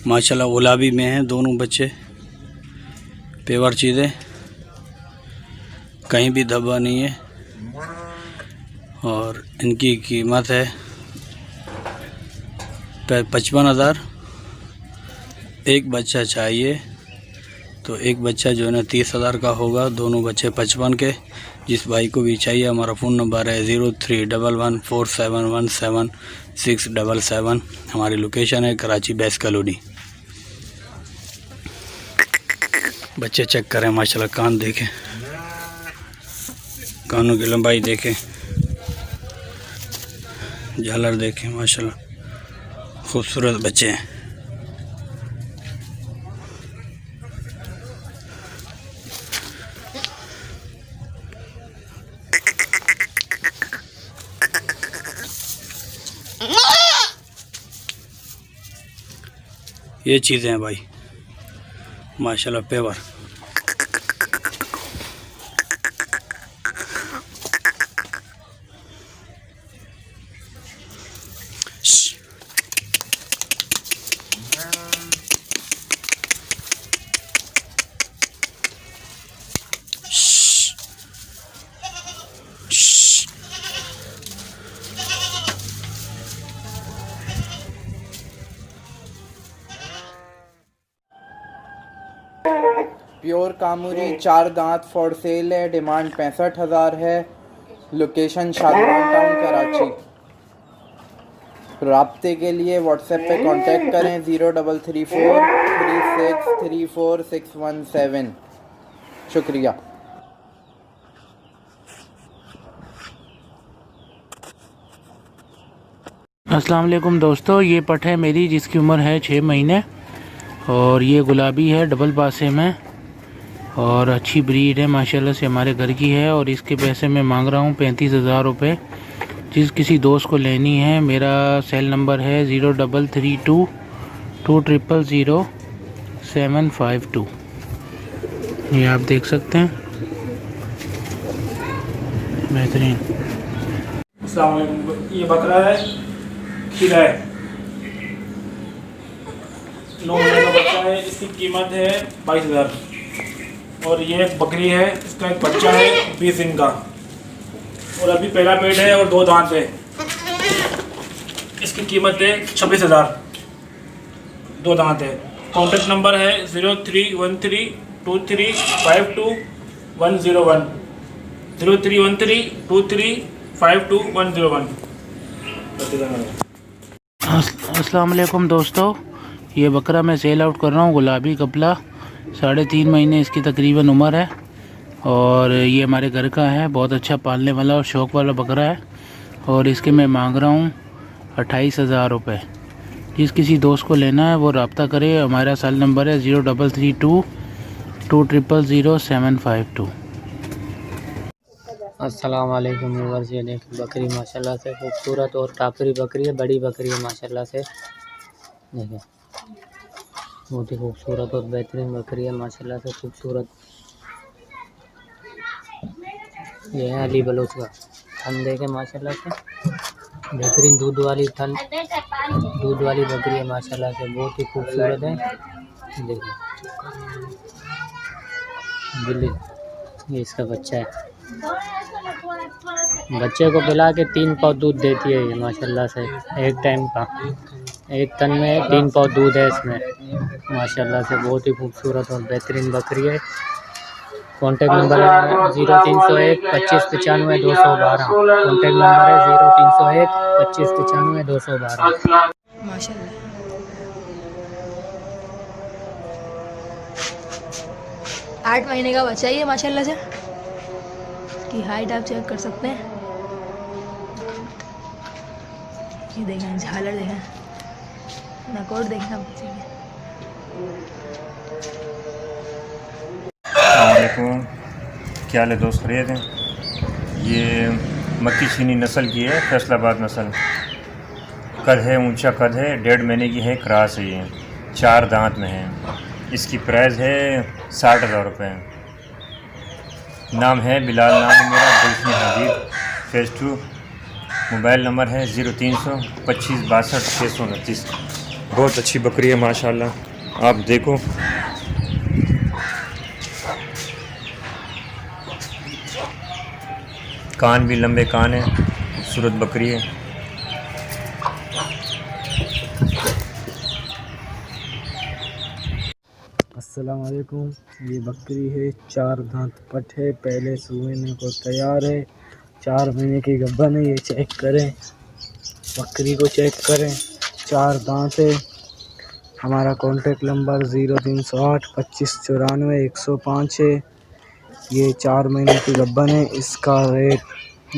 माशाल्लाह गुलाबी में हैं दोनों बच्चे, पेवर चीज़ें, कहीं भी धब्बा नहीं है। और इनकी कीमत है 55,000। एक बच्चा चाहिए तो एक बच्चा जो है ना 30,000 का होगा, दोनों बच्चे 55 के। जिस भाई को भी चाहिए हमारा फ़ोन नंबर है 031147177677। हमारी लोकेशन है कराची बेस्ट कॉलोनी। बच्चे चेक करें माशाल्लाह, कान देखें, कानों की लंबाई देखें, झालर देखें, माशाल्लाह खूबसूरत बच्चे हैं। ये चीज़ें हैं भाई माशाल्लाह पेवर। प्योर कामूरी 4 दांत फॉर सेल है। डिमांड 65,000 है। Location Shadwan town Karachi. राब्ते के लिए व्हाट्सएप पे कांटेक्ट करें 0343634617। शुक्रिया। अस्सलाम वालेकुम दोस्तों, ये पठ है मेरी जिसकी उम्र है 6 महीने और ये गुलाबी है, डबल पासे में और अच्छी ब्रीड है माशाल्लाह से, हमारे घर की है। और इसके पैसे मैं मांग रहा हूँ 35,000 रुपये। जिस किसी दोस्त को लेनी है, मेरा सेल नंबर है 0322200752। ये आप देख सकते हैं, बेहतरीन। अस्सलाम वालेकुम। ये बकरा है, खीरा है, 9 महीने का बच्चा है। इसकी कीमत है 22,000। और ये एक बकरी है, इसका एक बच्चा है 20 दिन का और अभी पहला पेट है और 2 दांत है। इसकी कीमत है 26,000, 2 दांत है। कॉन्टेक्ट नंबर है 031323522101, 031323522101। अस्सलाम वालेकुम दोस्तों, ये बकरा मैं सेल आउट कर रहा हूँ, गुलाबी कपला, 3.5 महीने इसकी तकरीबन उम्र है। और ये हमारे घर का है, बहुत अच्छा पालने वाला और शौक़ वाला बकरा है। और इसके मैं मांग रहा हूँ 28,000 रुपये। जिस किसी दोस्त को लेना है वो रब्ता करे। हमारा सेल नंबर है 0332200752। अस्सलाम वालेकुम व्यूअर्स। ये देखिए बकरी माशाल्लाह से खूबसूरत और टापरी बकरी है, बड़ी बकरी है माशाल्लाह से। देखिए बहुत ही खूबसूरत और बेहतरीन बकरी है माशाल्लाह से, खूबसूरत। ये है अली बलोच का थन, देखे माशाल्लाह से बेहतरीन दूध वाली बकरी है माशाल्लाह से, बहुत ही खूबसूरत है। देखिए बिल्ली, ये इसका बच्चा है। बच्चे को पिला के 3 पाव दूध देती है ये माशाल्लाह से, एक टाइम का। एक तन में 3 पाव दूध है इसमें माशाल्लाह से। बहुत ही खूबसूरत और बेहतरीन बकरी है। कॉन्टेक्ट नंबर है 03012595 212। कॉन्टेक्ट नंबर है 03012595 212। माशाल्लाह 8 महीने का बच्चा ही है माशाल्लाह से। की हाइट आप चेक कर सकते हैं। ये देखें, झालर देखें, नकोट देखें बच्चे के। अस्सलामुअलैकुम, क्या हाल है दोस्त, खैरियत हैं? ये मक्की छीनी नस्ल की है, फैसलाबाद नस्ल। कद है, ऊंचा कद है, 1.5 महीने की है, क्रॉस है ये, 4 दांत में है। इसकी प्राइस है 60,000 रुपये। नाम है बिलाल, नाम है मेरा गुलशन हबीब, फेज़ 2। मोबाइल नंबर है 0300 25 62 629। बहुत अच्छी बकरी है माशाल्लाह, आप देखो। कान भी लंबे कान है, खूबसूरत बकरी है। अस्सलाम वालेकुम। ये बकरी है, 4 दांत पट है, पहले सूने को तैयार है, 4 महीने की गब्बन है। ये चेक करें, बकरी को चेक करें, 4 दांत है। हमारा कॉन्टेक्ट नंबर 0308 25 94 105 है। ये 4 महीने की गब्बन है। इसका रेट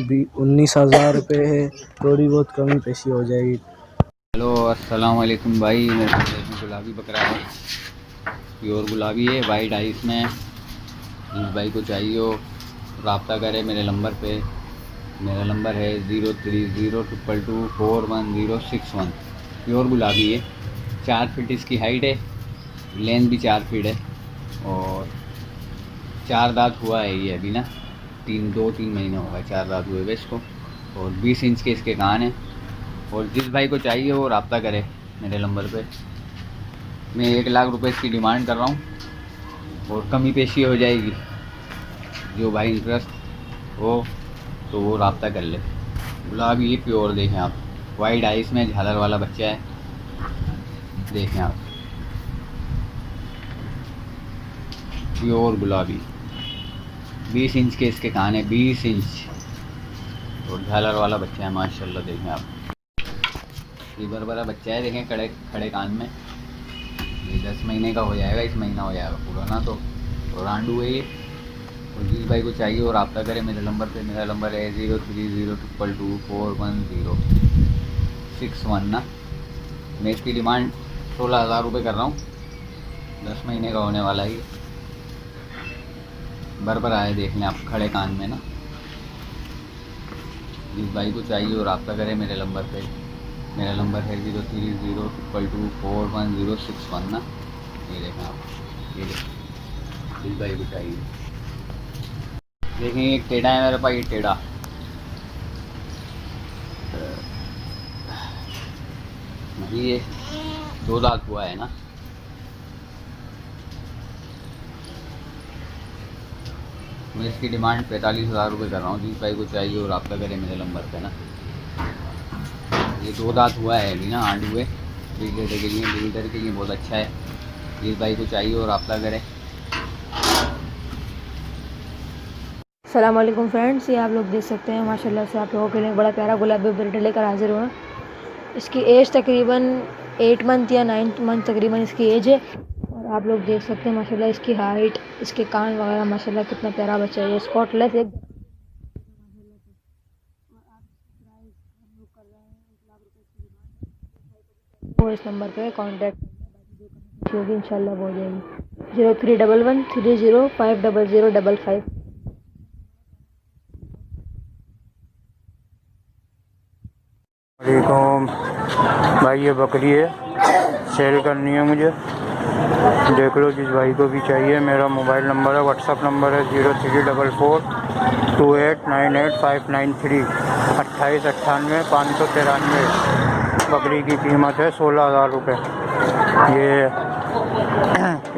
भी 19,000 रुपये है, थोड़ी बहुत कमी पेशी हो जाएगी। हेलो अस्सलाम वालेकुम भाई, मेरे पास गुलाबी बकरा है, प्योर गुलाबी है, वाइट आइस में। जिस भाई को चाहिए हो रब्ता करे मेरे नंबर पे। मेरा नंबर है 0302224161। प्योर गुलाबी है, 4 फीट इसकी हाइट है, लेंथ भी 4 फीट है और 4 दांत हुआ है ये अभी ना, 2-3 महीने हो गए 4 दांत हुए हुए इसको, और 20 इंच के इसके कान हैं। और जिस भाई को चाहिए वो रब्ता करे मेरे नंबर पे। मैं 1 लाख रुपए इसकी डिमांड कर रहा हूँ और कमी पेशी हो जाएगी। जो भाई इंटरेस्ट हो तो वो रब्ता कर ले। गुलाबी ये प्योर देखें आप, वाइट आइस में झालर वाला बच्चा है, देखें आप, प्योर गुलाबी। 20 इंच के इसके कान है, 20 इंच, और झालर वाला बच्चा है माशाल्लाह। देखें आप, ये बड़ा बच्चा है, देखें खड़े कान में। ये 10 महीने का हो जाएगा, इस महीना हो जाएगा पूरा ना, तो रांडू है ये। और जिस भाई को चाहिए और रब्ता करे मेरे नंबर पे। मेरा नंबर है 0302224161 ना। मैं इसकी डिमांड 16,000 रुपये कर रहा हूँ, 10 महीने का होने वाला है। बरबर आए देख लें आप, खड़े कान में ना। जिस भाई को चाहिए और रब्ता करे मेरे नंबर पे। मेरा नंबर है 0302224161 ना। ये देखें आप, ये देखें, जिस भाई को चाहिए। देखें एक टेढ़ा है मेरे पास, ये टेढ़ा नहीं, ये 2 दांत हुआ है ना। मैं इसकी डिमांड 45,000 रुपये कर रहा हूँ। जिस भाई को चाहिए और रब्ता करे मेरे नंबर पे ना। ये 2 दांत हुआ है अभी ना, आंट हुए, ब्रीडर के लिए बहुत अच्छा है। जिस भाई को चाहिए और रब्ता करे। अस्सलाम वालेकुम फ्रेंड्स, ये आप लोग देख सकते हैं माशाल्लाह से आप लोगों के लिए बड़ा प्यारा गुलाबी ब्रीडर लेकर हाजिर हुआ। इसकी एज तकरीबन 8 मंथ या 9 मंथ तकरीबन इसकी एज है। और आप लोग देख सकते हैं माशाल्लाह इसकी हाइट, इसके कान वगैरह माशाल्लाह कितना प्यारा बच्चा है। ये स्पॉटलेस एक वो इस नंबर पे कांटेक्ट होगी, इंशाल्लाह हो जाएगी। 031130500055। वालेकुम भाई, ये बकरी है, सेल करनी है मुझे, देख लो जिस भाई को भी चाहिए। मेरा मोबाइल नंबर है, व्हाट्सअप नंबर है 0344289593 2898 बकरी की कीमत है 16,000 रुपये। ये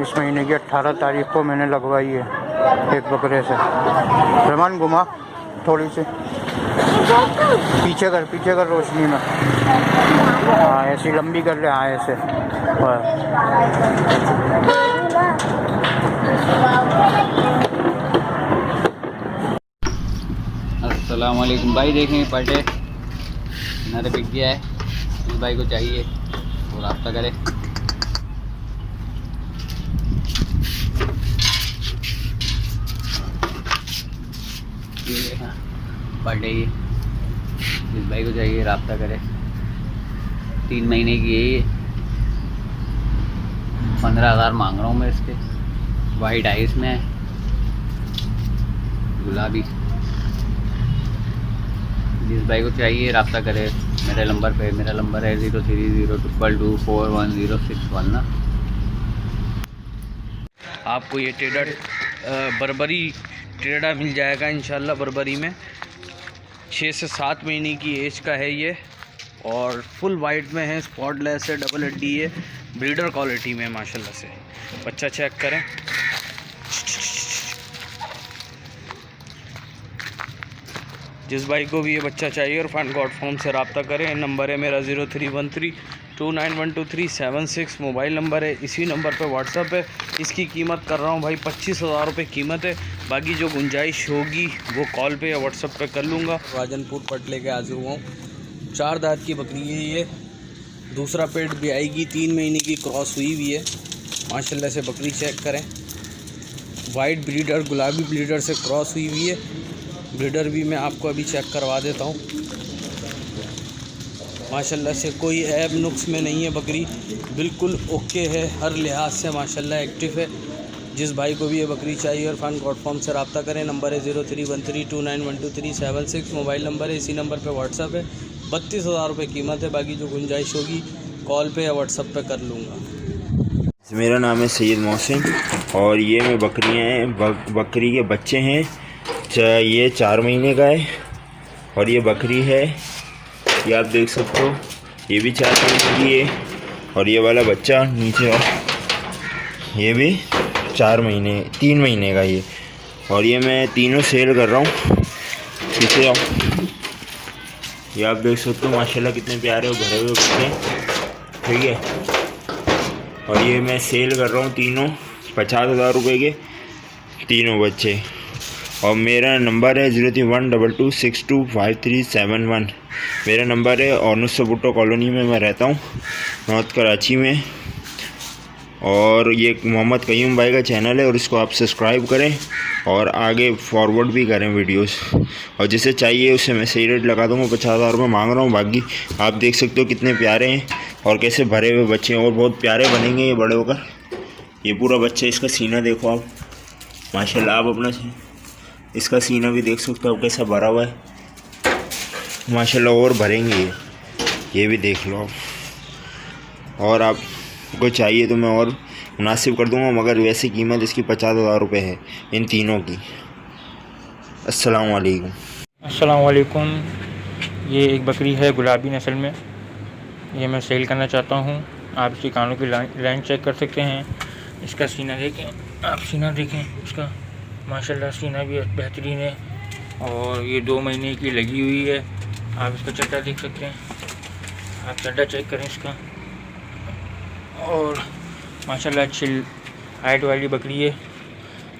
इस महीने की 18 तारीख को मैंने लगवाई है एक बकरे से। रहमान घुमा थोड़ी सी पीछे कर रोशनी में, हाँ ऐसी लंबी कर ले, हाँ ऐसे। अस्सलाम वालेकुम भाई, देखें पटे नर बिक गया है। जिस भाई को चाहिए वो रब्ता करे। पटे ये, जिस भाई को चाहिए रब्ता करे। 3 महीने की है ये, 15,000 मांग रहा हूँ मैं इसके। वाइट आइस में है, गुलाबी। जिस भाई को चाहिए रब्ता करे मेरे नंबर पे। मेरा नंबर है 0302224161 ना। आपको ये बर्बरी टेढ़ा मिल जाएगा इंशाल्लाह। बर्बरी में 6 से 7 महीने की एज का है ये, और फुल वाइट में है, स्पॉटलेस है, डबल हड्डी है, ब्रीडर क्वालिटी में है माशाल्लाह से। बच्चा चेक करें। जिस भाई को भी ये बच्चा चाहिए और फन गॉड फॉर्म से रब्ता करें। नंबर है मेरा 0313291236 मोबाइल नंबर है। इसी नंबर पे व्हाट्सअप है। इसकी कीमत कर रहा हूँ भाई 25,000 रुपये कीमत है। बाकी जो गुंजाइश होगी वो कॉल पे या व्हाट्सअप पे कर लूँगा। राजनपुर पट लेके हाजिर हुआ हूँ। 4 दांत की बकरी है ये। दूसरा पेट भी आएगी, 3 महीने की क्रॉस हुई हुई है माशाल्लाह से। बकरी चेक करें, वाइट ब्रीडर, गुलाबी ब्रीडर से क्रॉस हुई हुई है। ब्रीडर भी मैं आपको अभी चेक करवा देता हूँ। माशाल्लाह से कोई ऐब नुक्स में नहीं है, बकरी बिल्कुल ओके है, हर लिहाज से माशाल्लाह एक्टिव है। जिस भाई को भी ये बकरी चाहिए और फन गॉड फॉर्म से रब्ता करें। नंबर है 0313291236 मोबाइल नंबर है। इसी नंबर पे व्हाट्सअप है। 32,000 रुपये कीमत है। बाकी जो गुंजाइश होगी कॉल पे या व्हाट्सअप पे कर लूँगा। मेरा नाम है सैयद मोहसिन और ये मैं बकरियाँ हैं, बकरी के बच्चे हैं। ये 4 महीने का है और ये बकरी है, ये आप देख सकते हो, ये भी 4 महीने की है। और ये वाला बच्चा नीचे, ये भी 3 महीने का ये। और ये मैं तीनों सेल कर रहा हूँ। पीछे आओ, ये आप देख सकते हो माशाल्लाह कितने प्यारे और भरे हुए बच्चे, ठीक है। और ये मैं सेल कर रहा हूँ तीनों 50,000 रुपये के तीनों बच्चे। और मेरा नंबर है 0312262537 मेरा नंबर है। और नुस्सा भुट्टो कॉलोनी में मैं रहता हूँ, नॉर्थ कराची में। और ये मोहम्मद कयूम भाई का चैनल है और इसको आप सब्सक्राइब करें और आगे फॉरवर्ड भी करें वीडियोस। और जिसे चाहिए उसे मैं सही रेट लगा दूँगा। 50,000 रुपये मांग रहा हूँ। बाकी आप देख सकते हो कितने प्यारे हैं और कैसे भरे हुए बच्चे हैं और बहुत प्यारे बनेंगे ये बड़े होकर। ये पूरा बच्चा, इसका सीना देखो आप माशाल्लाह। आप अपना इसका सीना भी देख सकते हो आप कैसा भरा हुआ है माशाल्लाह। और भरेंगे ये भी देख लो आप। और आपको चाहिए तो मैं और मुनासिब कर दूंगा, मगर वैसे कीमत इसकी 50,000 रुपये है इन तीनों की। अस्सलाम वालेकुम। अस्सलाम वालेकुम। ये एक बकरी है गुलाबी नस्ल में, ये मैं सेल करना चाहता हूँ। आप इसकी कानों की लाइन चेक कर सकते हैं। इसका सीना देखें, आप सीना देखें इसका माशाल्लाह, सीना भी बेहतरीन है। और ये 2 महीने की लगी हुई है। आप इसका चड्डा देख सकते हैं, आप चड्डा चेक करें इसका। और माशाल्लाह अच्छी हाइट वाली बकरी है।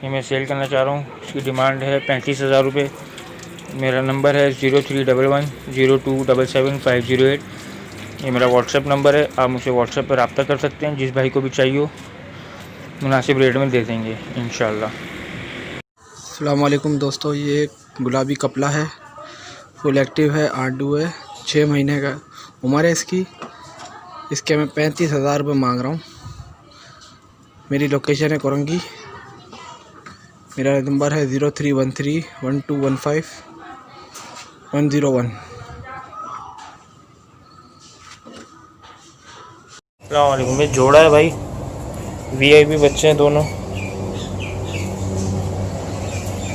ये मैं सेल करना चाह रहा हूँ। इसकी डिमांड है 35,000 रुपये। मेरा नंबर है 031102777508। ये मेरा व्हाट्सएप नंबर है। आप मुझसे व्हाट्सएप पर रब्ता कर सकते हैं। जिस भाई को भी चाहिए हो मुनासिब रेट में दे देंगे इंशाल्लाह। अस्सलाम वालेकुम दोस्तों, ये गुलाबी कपला है, फुल एक्टिव है, आडू है, 6 महीने का उम्र है इसकी। इसके मैं 35,000 रुपये मांग रहा हूँ। मेरी लोकेशन है कोरंगी। मेरा नंबर है 03131215 अस्सलाम वालेकुम। ये जोड़ा है भाई, VIP बच्चे हैं दोनों,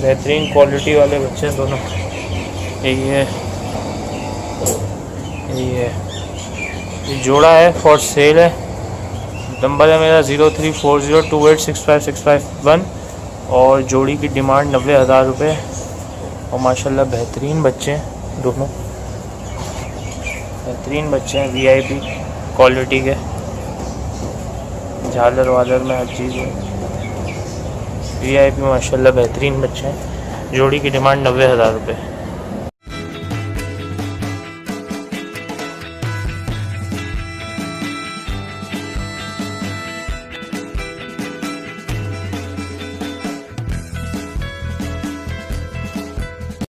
बेहतरीन क्वालिटी वाले बच्चे हैं दोनों। ये जोड़ा है, फॉर सेल है। नंबर है मेरा 0340286565 और जोड़ी की डिमांड 90,000 रुपये। और माशाल्लाह बेहतरीन बच्चे हैं दोनों, बेहतरीन बच्चे हैं, VIP क्वालिटी के, झालर वालर में हर चीज़ है। VIP माशाल्लाह बेहतरीन बच्चे हैं। जोड़ी की डिमांड 90,000 रुपये।